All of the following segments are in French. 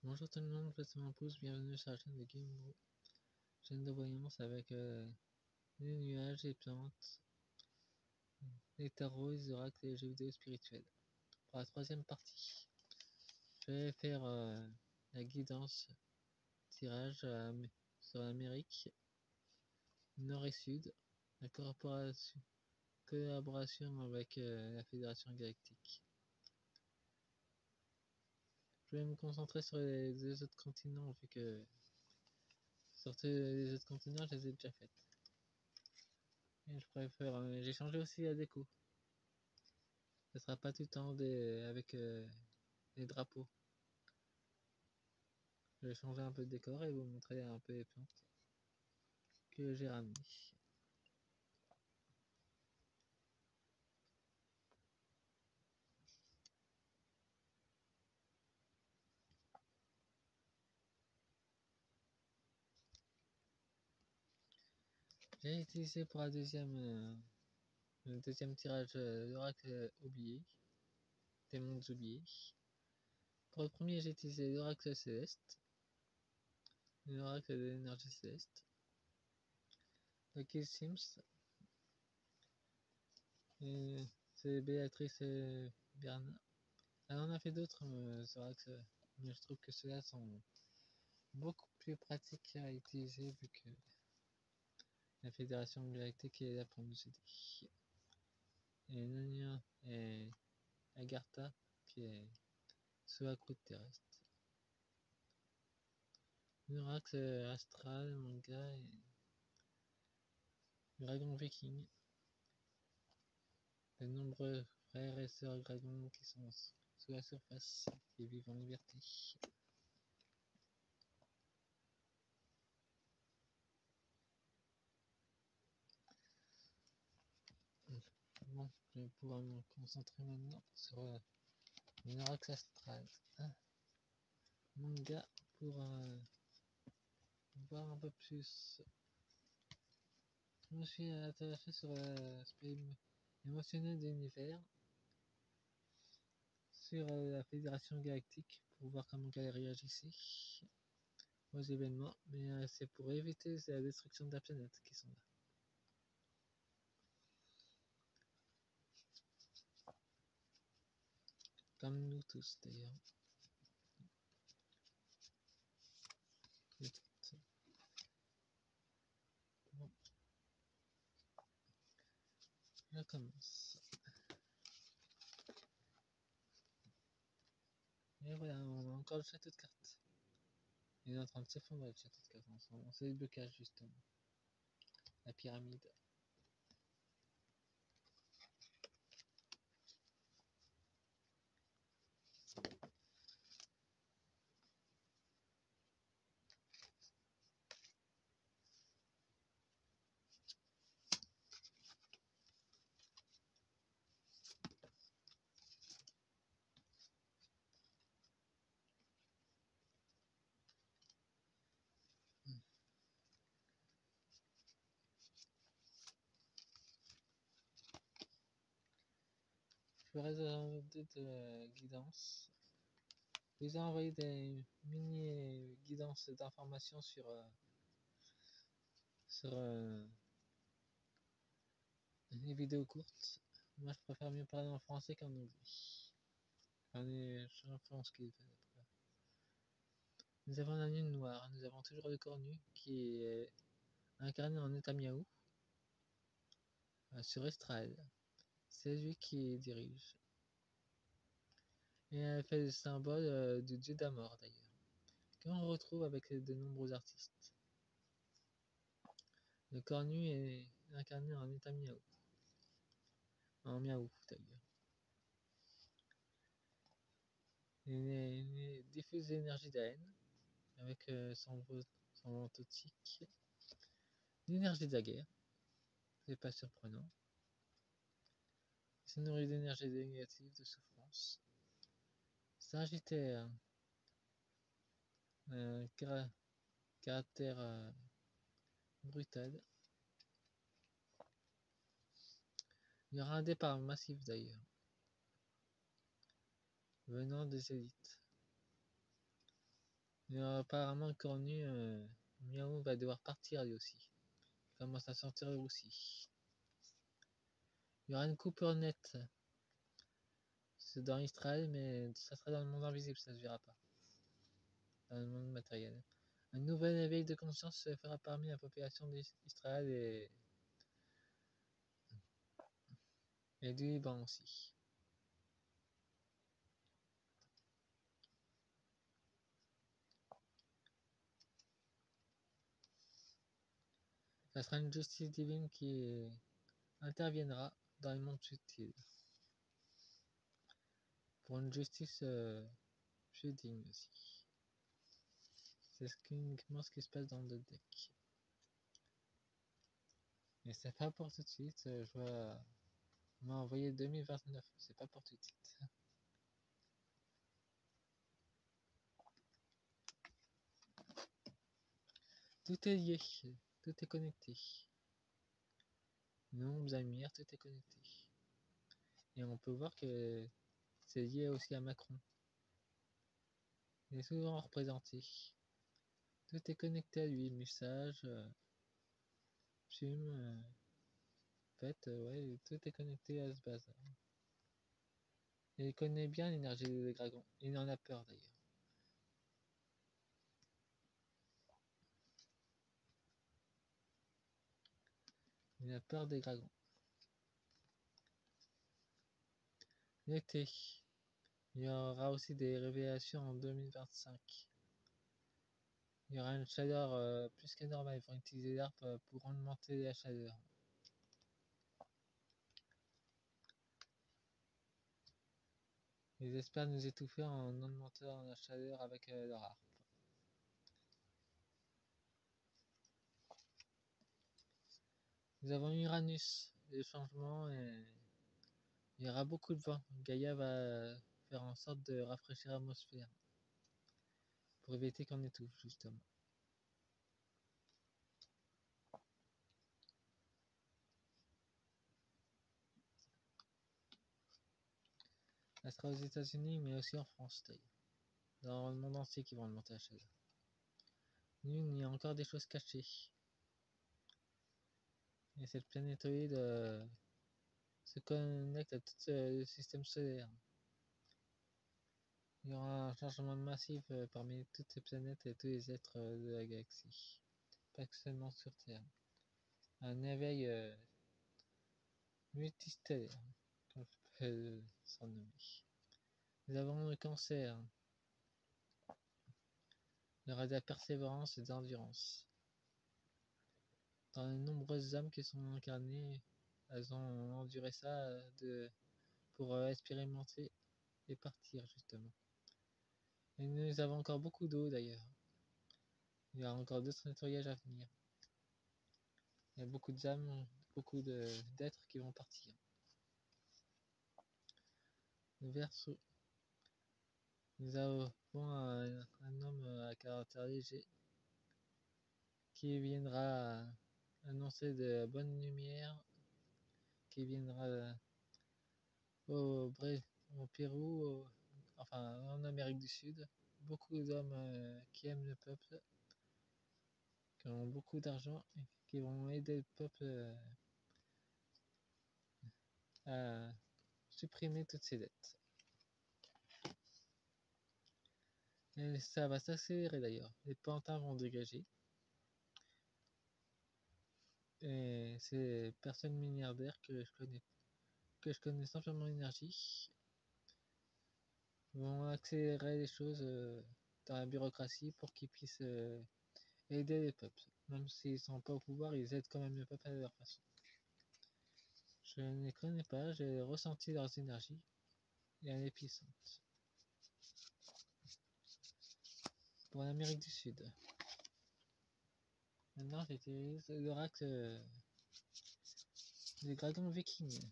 Bonjour tout le monde, je suis mon pouce, bienvenue sur la chaîne de Gamebro, chaîne de voyance avec les nuages, les plantes, les tarots, les oracles et les jeux vidéo spirituels. Pour la troisième partie, je vais faire la guidance tirage sur l'Amérique Nord et Sud, la collaboration avec la Fédération Galactique. Je vais me concentrer sur les deux autres continents vu que sur les autres continents je les ai déjà faites. Et je préfère, j'ai changé aussi la déco. Ce sera pas tout le temps avec les drapeaux. Je vais changer un peu de décor et vous montrer un peu les plantes que j'ai ramenées. J'ai utilisé pour le deuxième tirage l'oracle oublié, des mondes oubliés. Pour le premier, j'ai utilisé l'oracle céleste, l'oracle de l'énergie céleste, le Kill Sims, c'est Béatrice et Bernard. Elle en a fait d'autres oracles, mais je trouve que ceux-là sont beaucoup plus pratiques à utiliser vu que la Fédération Galactique est là pour nous aider. Et Nania et Agartha qui est sous la croûte terrestre. Murax Astral, Manga et Dragon Viking. De nombreux frères et sœurs dragons qui sont sous la surface et vivent en liberté. Bon, je vais pouvoir me concentrer maintenant sur Murax Astral. Manga pour voir un peu plus. Je me suis attaché sur l'aspect émotionnel de l'univers, sur la Fédération Galactique pour voir comment elle réagissait aux événements, mais c'est pour éviter la destruction de la planète qui sont là. Comme nous tous d'ailleurs. Bon. Je commence. Et voilà, on a encore le château de cartes. Il est en train de s'effondrer le château de cartes en ce moment. C'est le blocage justement. La pyramide. Je ferai de guidance. Je vous ai envoyé des mini guidances d'informations sur les vidéos courtes. Moi je préfère mieux parler en français qu'en anglais. Je pense qu'il fait après. Nous avons la lune noire, nous avons toujours le cornu qui est incarné en état miaou sur Estrael. C'est lui qui dirige. Et elle fait le symbole du dieu d'Amor d'ailleurs, qu'on retrouve avec de nombreux artistes. Le cornu est incarné en état miaou. En miaou d'ailleurs. Il diffuse l'énergie de la haine avec son vent toxique. L'énergie de la guerre, c'est pas surprenant. Il se nourrit d'énergie négative, de souffrance. Sagittaire, caractère brutal. Il y aura un départ massif d'ailleurs, venant des élites. Et apparemment, Cornu, Miaou va devoir partir lui aussi. Il commence à sentir aussi. Il y aura une coupure nette. C'est dans Israël, mais ça sera dans le monde invisible, ça se verra pas. Dans le monde matériel. Un nouvel éveil de conscience se fera parmi la population d'Israël et du Liban aussi. Ça sera une justice divine qui interviendra dans le monde subtil. Pour une justice plus digne aussi. C'est uniquement ce qui se passe dans le deck. Mais c'est pas pour tout de suite. Je vois. On m'a envoyé 2029. C'est pas pour tout de suite. Tout est lié. Tout est connecté. Nous, Zamir, tout est connecté. Et on peut voir que c'est lié aussi à Macron. Il est souvent représenté. Tout est connecté à lui. Message, plume. En fait, ouais, tout est connecté à ce bazar. Et il connaît bien l'énergie des dragons. Il en a peur d'ailleurs. Il a peur des dragons. L'été. Il y aura aussi des révélations en 2025. Il y aura une chaleur plus que normale. Ils vont utiliser l'ARP pour augmenter la chaleur. Ils espèrent nous étouffer en augmentant la chaleur avec leur ARP. Nous avons Uranus, des changements et il y aura beaucoup de vent. Gaïa va faire en sorte de rafraîchir l'atmosphère pour éviter qu'on étouffe justement. Elle sera aux États-Unis mais aussi en France d'ailleurs. Dans le monde entier qui vont augmenter la chaleur. Nous, il y a encore des choses cachées. Et cette planétoïde se connecte à tout le système solaire. Il y aura un changement massif parmi toutes ces planètes et tous les êtres de la galaxie. Pas que seulement sur Terre. Un éveil multistellaire, comme je peux s'en nommer. Nous avons le cancer. Il y aura de la persévérance et de l'endurance. Dans les nombreuses âmes qui sont incarnées, elles ont enduré ça pour expérimenter et partir justement. Et nous avons encore beaucoup d'eau d'ailleurs. Il y a encore d'autres nettoyages à venir. Il y a beaucoup d'âmes, beaucoup d'êtres qui vont partir. Le Verseau. Nous avons un homme à caractère léger qui viendra annoncer de la bonne lumière, qui viendra au Pérou, enfin en Amérique du Sud. Beaucoup d'hommes qui aiment le peuple, qui ont beaucoup d'argent et qui vont aider le peuple à supprimer toutes ces dettes. Et ça va s'accélérer d'ailleurs. Les pantins vont dégager. Et ces personnes milliardaires que je connais simplement l'énergie, vont accélérer les choses dans la bureaucratie pour qu'ils puissent aider les peuples. Même s'ils ne sont pas au pouvoir, ils aident quand même le peuple à leur façon. Je ne les connais pas, j'ai ressenti leurs énergies et elle est puissante. Pour l'Amérique du Sud. Maintenant, j'utilise l'oracle des dragons vikings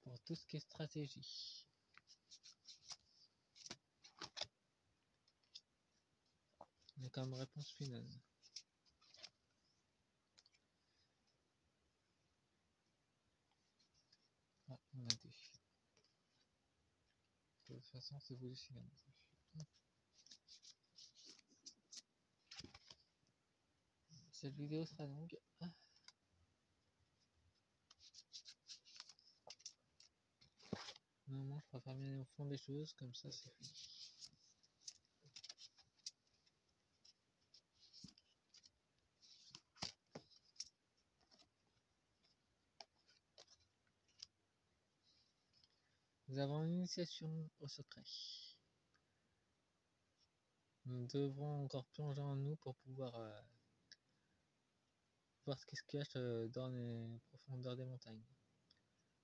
pour tout ce qui est stratégie. Mais comme réponse finale. Ah, on a des. De toute façon, c'est vous aussi. Cette vidéo sera longue. Normalement, je préfère bien au fond des choses, comme ça c'est fini. Nous avons une initiation au secret. Nous devrons encore plonger en nous pour pouvoir voir ce qui se cache dans les profondeurs des montagnes.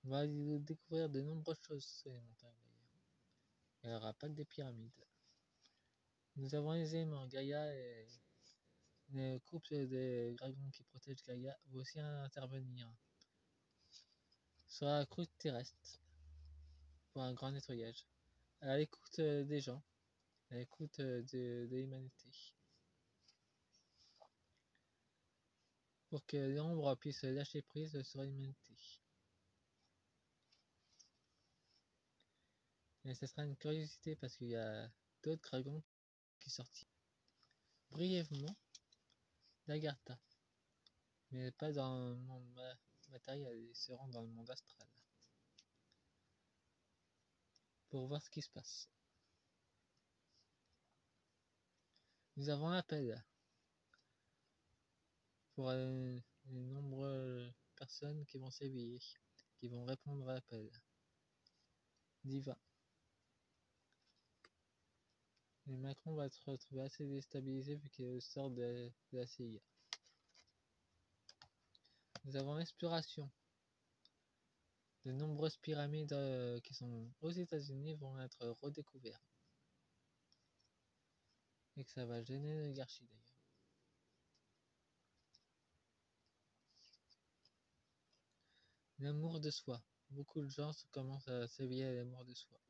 On va découvrir de nombreuses choses sur les montagnes d'ailleurs. Il n'y aura pas que des pyramides. Nous avons les éléments Gaïa et les couples des dragons qui protègent Gaïa vont aussi intervenir sur la croûte terrestre pour un grand nettoyage. À l'écoute des gens, à l'écoute de l'humanité. Pour que l'ombre puisse lâcher prise sur l'humanité. Et ce sera une curiosité parce qu'il y a d'autres dragons qui sortent brièvement d'Agartha, mais pas dans le monde matériel, ils seront dans le monde astral pour voir ce qui se passe. Nous avons l'appel pour les nombreuses personnes qui vont s'éveiller, qui vont répondre à l'appel divin. Et Macron va se retrouver assez déstabilisé vu qu'il sort de la CIA. Nous avons l'exploration. De nombreuses pyramides qui sont aux États-Unis vont être redécouvertes. Et que ça va gêner l'oligarchie d'ailleurs. L'amour de soi. Beaucoup de gens commencent à s'éveiller à l'amour de soi.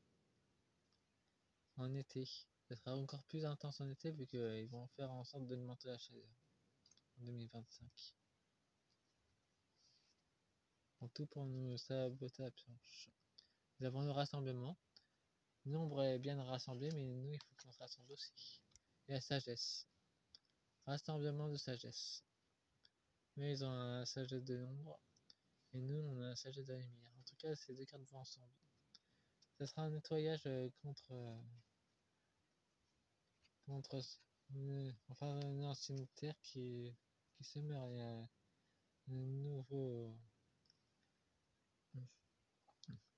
En été. Ça sera encore plus intense en été vu qu'ils vont faire en sorte d'augmenter la chaleur en 2025. En tout pour nous saboter la planche. Nous avons le rassemblement. Le nombre est bien rassemblé, mais nous, il faut qu'on se rassemble aussi. Et la sagesse. Rassemblement de sagesse. Mais ils ont la sagesse de l'ombre. Et nous, on a la sagesse de la lumière. En tout cas, ces deux cartes vont ensemble. Ça sera un nettoyage enfin, une ancienne terre qui se meurt. Il y a un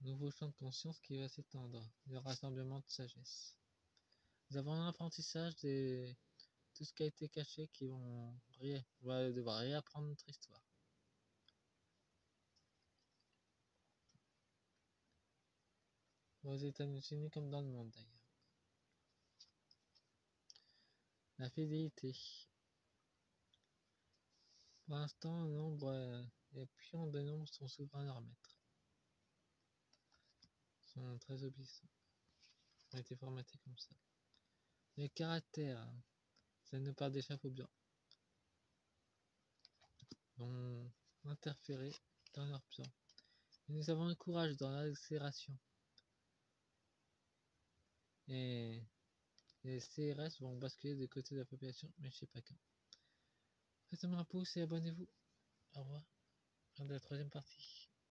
nouveau champ de conscience qui va s'étendre. Le rassemblement de sagesse. Nous avons un apprentissage de tout ce qui a été caché qui on va devoir réapprendre notre histoire. Aux États-Unis comme dans le monde d'ailleurs. La fidélité. Pour l'instant, les pions de nombre sont souverains leur maître. Ils sont très obéissants. Ils ont été formatés comme ça. Les caractères, ça nous parle d'échafaud blanc. Vont interférer dans leur plan. Et nous avons le courage dans l'accélération. Et les CRS vont basculer du côté de la population, mais je sais pas quand. Faites-moi un pouce et abonnez-vous. Au revoir. Fin de la troisième partie.